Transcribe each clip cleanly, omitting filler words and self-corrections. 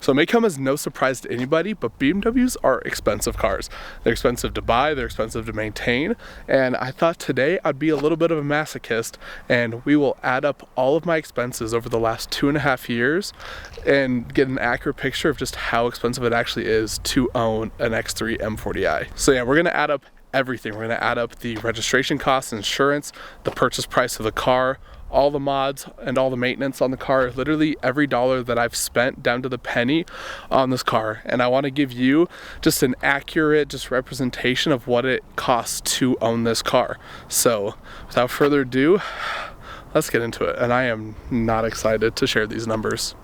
So it may come as no surprise to anybody, but BMWs are expensive cars. They're expensive to buy, they're expensive to maintain, and I thought today I'd be a little bit of a masochist and we will add up all of my expenses over the last 2.5 years and get an accurate picture of just how expensive it actually is to own an X3 M40i. So yeah, we're gonna add up everything. We're gonna add up the registration costs, insurance, the purchase price of the car, all the mods and all the maintenance on the car, literally every dollar that I've spent down to the penny on this car. And I want to give you just an accurate representation of what it costs to own this car. So without further ado, let's get into it. And I am not excited to share these numbers.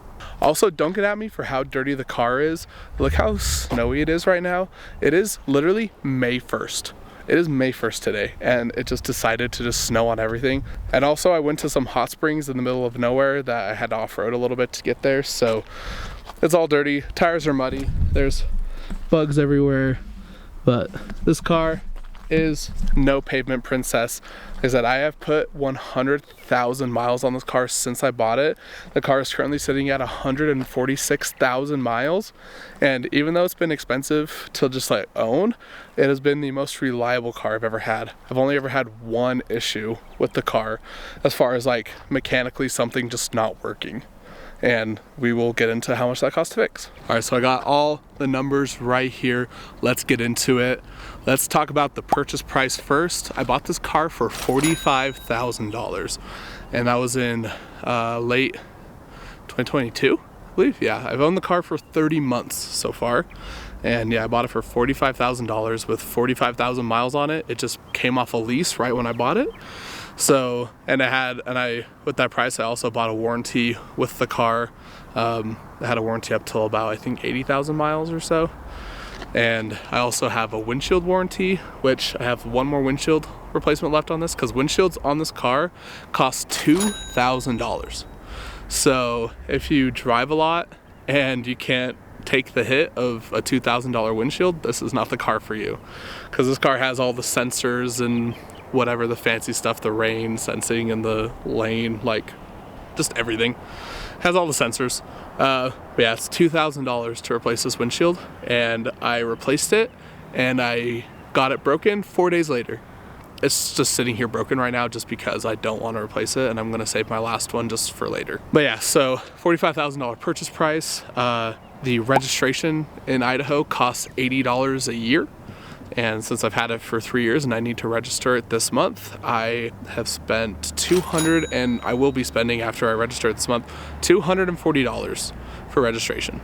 Also, don't get at me for how dirty the car is. Look how snowy it is right now. It is literally May 1st. It is May 1st today, and it just decided to just snow on everything. And also I went to some hot springs in the middle of nowhere that I had to off-road a little bit to get there, so it's all dirty. Tires are muddy. There's bugs everywhere, but this car is no pavement princess. Is that I have put 100,000 miles on this car since I bought it. The car is currently sitting at 146,000 miles, and even though it's been expensive to just like own, it has been the most reliable car I've ever had. I've only ever had one issue with the car as far as like mechanically something just not working, and we will get into how much that costs to fix. All right, so I got all the numbers right here. Let's get into it. Let's talk about the purchase price first. I bought this car for $45,000, and that was in late 2022, I believe. Yeah, I've owned the car for 30 months so far, and yeah, I bought it for $45,000 with 45,000 miles on it. It just came off a lease right when I bought it. So, with that price, I also bought a warranty with the car. I had a warranty up till about, I think, 80,000 miles or so. And I also have a windshield warranty, which I have one more windshield replacement left on this, because windshields on this car cost $2,000. So if you drive a lot and you can't take the hit of a $2,000 windshield, this is not the car for you, because this car has all the sensors and whatever the fancy stuff, the rain sensing and the lane, like just everything. Has all the sensors. But yeah, it's $2,000 to replace this windshield, and I replaced it and I got it broken 4 days later. It's just sitting here broken right now just because I don't want to replace it, and I'm gonna save my last one just for later. But yeah, so $45,000 purchase price. The registration in Idaho costs $80 a year. And since I've had it for 3 years and I need to register it this month, I have spent $200, and I will be spending after I register it this month, $240 for registration.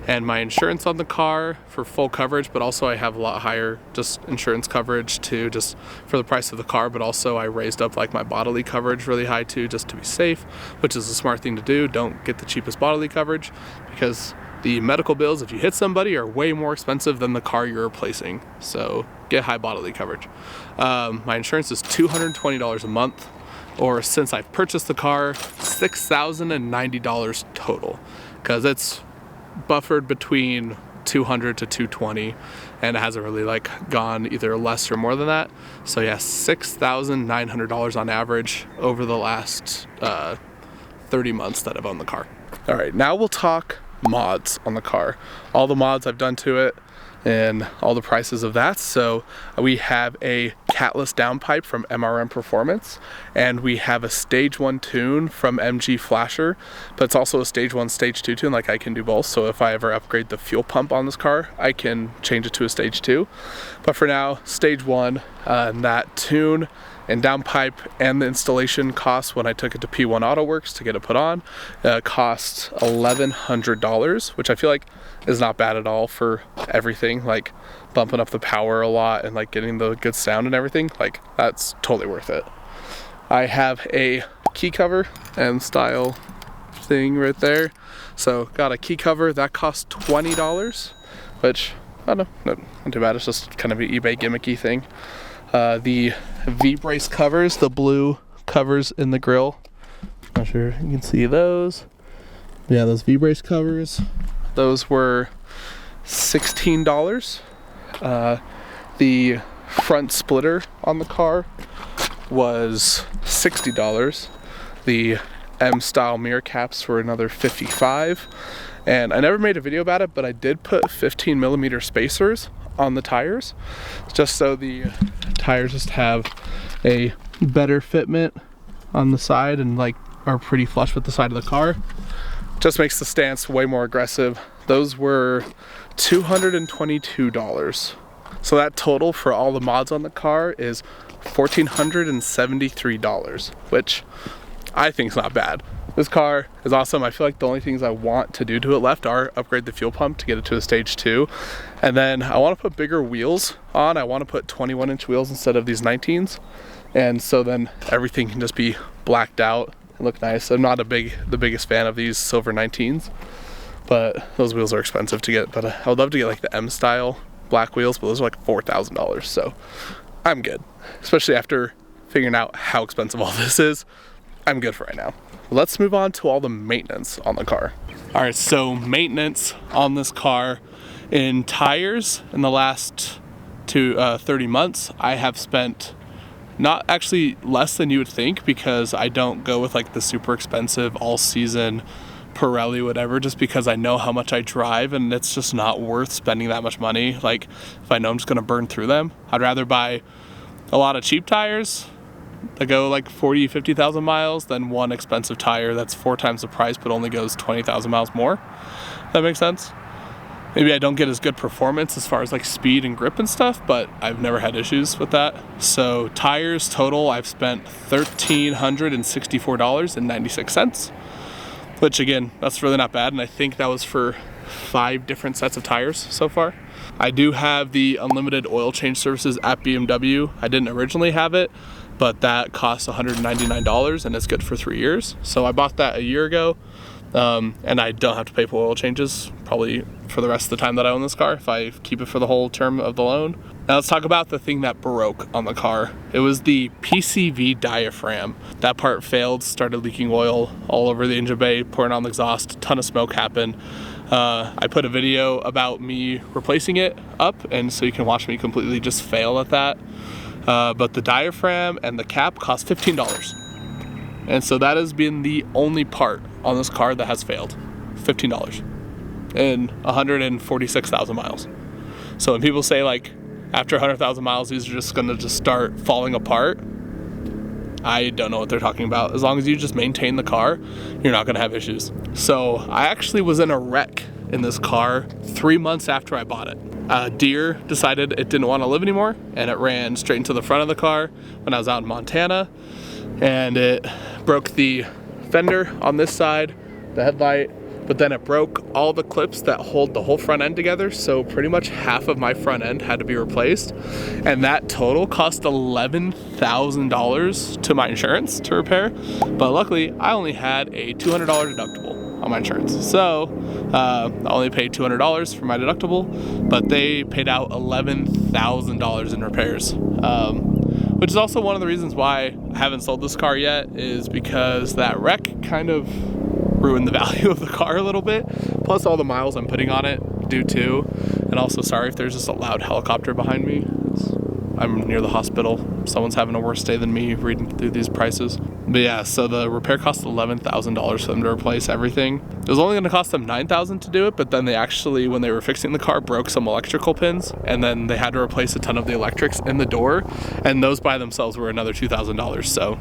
And my insurance on the car for full coverage, but also I have a lot higher just insurance coverage too, just for the price of the car, but also I raised up like my bodily coverage really high too, just to be safe, which is a smart thing to do. Don't get the cheapest bodily coverage, because the medical bills, if you hit somebody, are way more expensive than the car you're replacing. So get high bodily coverage. My insurance is $220 a month, or since I've purchased the car, $6,090 total, because it's buffered between $200 to $220, and it hasn't really like gone either less or more than that. So yeah, $6,900 on average over the last 30 months that I've owned the car. All right, now we'll talk mods on the car, all the mods I've done to it and all the prices of that. So we have a catless downpipe from MRM Performance, and we have a stage 1 tune from MG Flasher, but it's also a stage 1 stage 2 tune. Like, I can do both, so if I ever upgrade the fuel pump on this car, I can change it to a stage 2. But for now, stage 1, and that tune and downpipe and the installation costs when I took it to P1 Auto Works to get it put on cost $1,100, which I feel like is not bad at all for everything, like bumping up the power a lot and like getting the good sound and everything. Like, that's totally worth it. I have a key cover and style thing right there. So got a key cover that costs $20, which I don't know, not too bad. It's just kind of an eBay gimmicky thing. The V-brace covers, the blue covers in the grill, not sure if you can see those. Yeah, those V-brace covers, those were $16. The front splitter on the car was $60. The M-style mirror caps were another $55. And I never made a video about it, but I did put 15mm spacers on the tires, just so the tires just have a better fitment on the side and like are pretty flush with the side of the car. Just makes the stance way more aggressive. Those were $222. So that total for all the mods on the car is $1,473, which I think is not bad. This car is awesome. I feel like the only things I want to do to it left are upgrade the fuel pump to get it to a stage 2. And then I want to put bigger wheels on. I want to put 21-inch wheels instead of these 19s. And so then everything can just be blacked out and look nice. I'm not the biggest fan of these silver 19s, but those wheels are expensive to get. But I would love to get like the M style black wheels, but those are like $4,000. So I'm good, especially after figuring out how expensive all this is. I'm good for right now. Let's move on to all the maintenance on the car. All right, so maintenance on this car. In tires, in the last 30 months, I have spent not actually less than you would think, because I don't go with like the super expensive all season Pirelli whatever, just because I know how much I drive and it's just not worth spending that much money. Like if I know I'm just gonna burn through them, I'd rather buy a lot of cheap tires that go like 40-50,000 miles than one expensive tire that's 4 times the price but only goes 20,000 miles more. That makes sense. Maybe I don't get as good performance as far as like speed and grip and stuff, but I've never had issues with that. So tires total, I've spent $1,364.96, which again, that's really not bad. And I think that was for 5 different sets of tires so far. I do have the unlimited oil change services at BMW. I didn't originally have it, but that costs $199 and it's good for 3 years. So I bought that a year ago, and I don't have to pay for oil changes probably for the rest of the time that I own this car if I keep it for the whole term of the loan. Now let's talk about the thing that broke on the car. It was the PCV diaphragm. That part failed, started leaking oil all over the engine bay, pouring on the exhaust, a ton of smoke happened. I put a video about me replacing it up, and so you can watch me completely just fail at that. But the diaphragm and the cap cost $15. And so that has been the only part on this car that has failed. $15 in 146,000 miles. So when people say like after 100,000 miles these are just gonna just start falling apart, I don't know what they're talking about. As long as you just maintain the car, you're not gonna have issues. So I actually was in a wreck in this car 3 months after I bought it. A deer decided it didn't want to live anymore, and it ran straight into the front of the car when I was out in Montana, and it broke the fender on this side, the headlight, but then it broke all the clips that hold the whole front end together, so pretty much half of my front end had to be replaced, and that total cost $11,000 to my insurance to repair. But luckily I only had a $200 deductible on my insurance, so I only paid $200 for my deductible, but they paid out $11,000 in repairs, which is also one of the reasons why I haven't sold this car yet, is because that wreck kind of ruined the value of the car a little bit, plus all the miles I'm putting on it do too. And also, sorry if there's just a loud helicopter behind me. I'm near the hospital. Someone's having a worse day than me reading through these prices. But yeah, so the repair cost $11,000 for them to replace everything. It was only going to cost them $9,000 to do it, but then they actually, when they were fixing the car, broke some electrical pins, and then they had to replace a ton of the electrics in the door, and those by themselves were another $2,000. So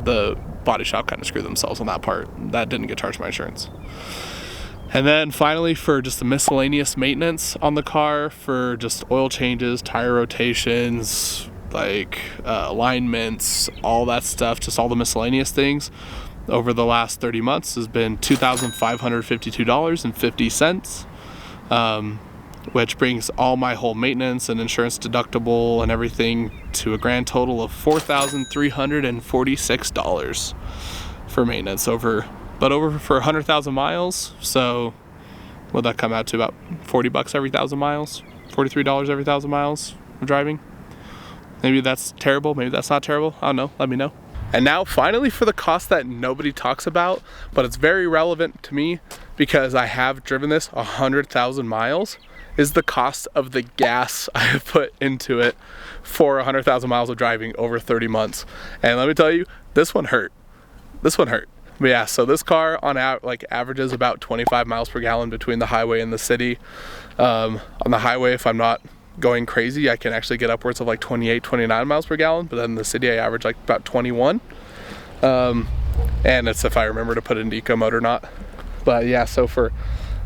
the body shop kind of screwed themselves on that part. That didn't get charged my insurance. And then finally, for just the miscellaneous maintenance on the car, for just oil changes, tire rotations, like alignments, all that stuff, just all the miscellaneous things, over the last 30 months has been $2,552.50, which brings all my whole maintenance and insurance deductible and everything to a grand total of $4,346 for maintenance over for 100,000 miles. So would that come out to about $40 every 1,000 miles, $43 every 1,000 miles of driving? Maybe that's terrible, maybe that's not terrible, I don't know, let me know. And now finally for the cost that nobody talks about, but it's very relevant to me because I have driven this 100,000 miles, is the cost of the gas I have put into it for 100,000 miles of driving over 30 months. And let me tell you, this one hurt. This one hurt. But yeah, so this car on like averages about 25 miles per gallon between the highway and the city. On the highway, if I'm not going crazy, I can actually get upwards of like 28, 29 miles per gallon, but then in the city I average like about 21. And it's if I remember to put it in eco mode or not. But yeah, so for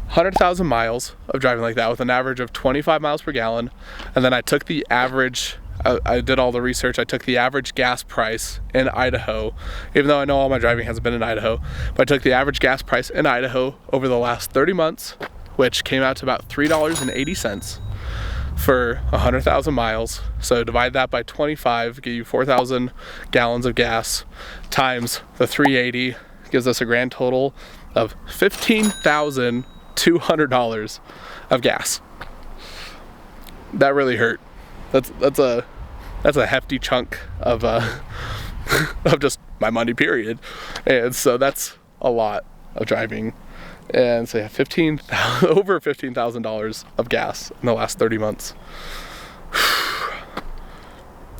100,000 miles of driving like that with an average of 25 miles per gallon, and then I took the average, I did all the research, I took the average gas price in Idaho, even though I know all my driving hasn't been in Idaho, but I took the average gas price in Idaho over the last 30 months, which came out to about $3.80 for 100,000 miles. So divide that by 25, give you 4,000 gallons of gas, times the 380, gives us a grand total of $15,200 of gas. That really hurt. That's a hefty chunk of of just my money, period. And so that's a lot of driving. And so yeah, over $15,000 of gas in the last 30 months.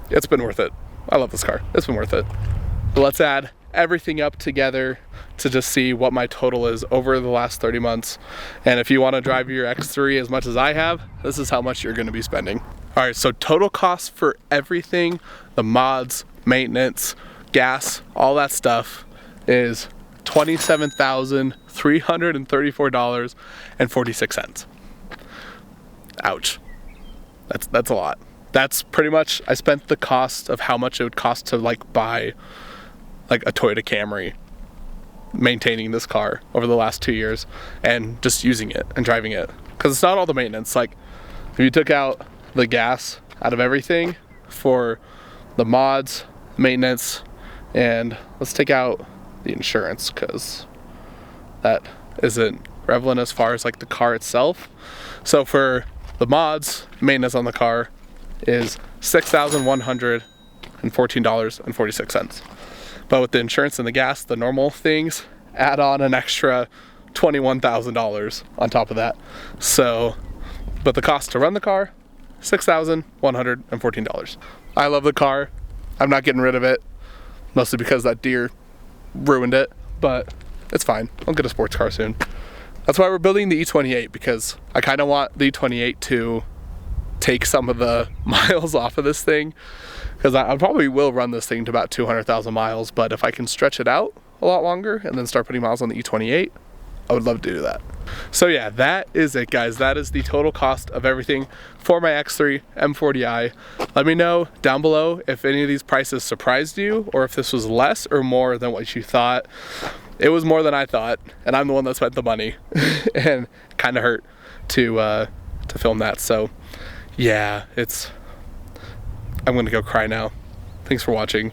It's been worth it. I love this car. It's been worth it. But let's add everything up together to just see what my total is over the last 30 months. And if you want to drive your X3 as much as I have, this is how much you're going to be spending. All right, so total cost for everything, the mods, maintenance, gas, all that stuff is $27,334.46. Ouch. That's a lot. That's pretty much, I spent the cost of how much it would cost to like buy like a Toyota Camry, maintaining this car over the last 2 years and just using it and driving it. Because it's not all the maintenance. Like if you took out the gas out of everything for the mods, maintenance, and let's take out the insurance because that isn't relevant as far as like the car itself. So for the mods, maintenance on the car is $6,114.46. But with the insurance and the gas, the normal things, add on an extra $21,000 on top of that. So, but the cost to run the car, $6,114. I love the car. I'm not getting rid of it, mostly because that deer ruined it, but it's fine. I'll get a sports car soon. That's why we're building the E28, because I kind of want the E28 to take some of the miles off of this thing, because I probably will run this thing to about 200,000 miles, but if I can stretch it out a lot longer and then start putting miles on the E28, I would love to do that. So yeah, that is it, guys. That is the total cost of everything for my X3 M40i. Let me know down below if any of these prices surprised you, or if this was less or more than what you thought. It was more than I thought, and I'm the one that spent the money, and kind of hurt to film that. So yeah, I'm gonna go cry now. Thanks for watching.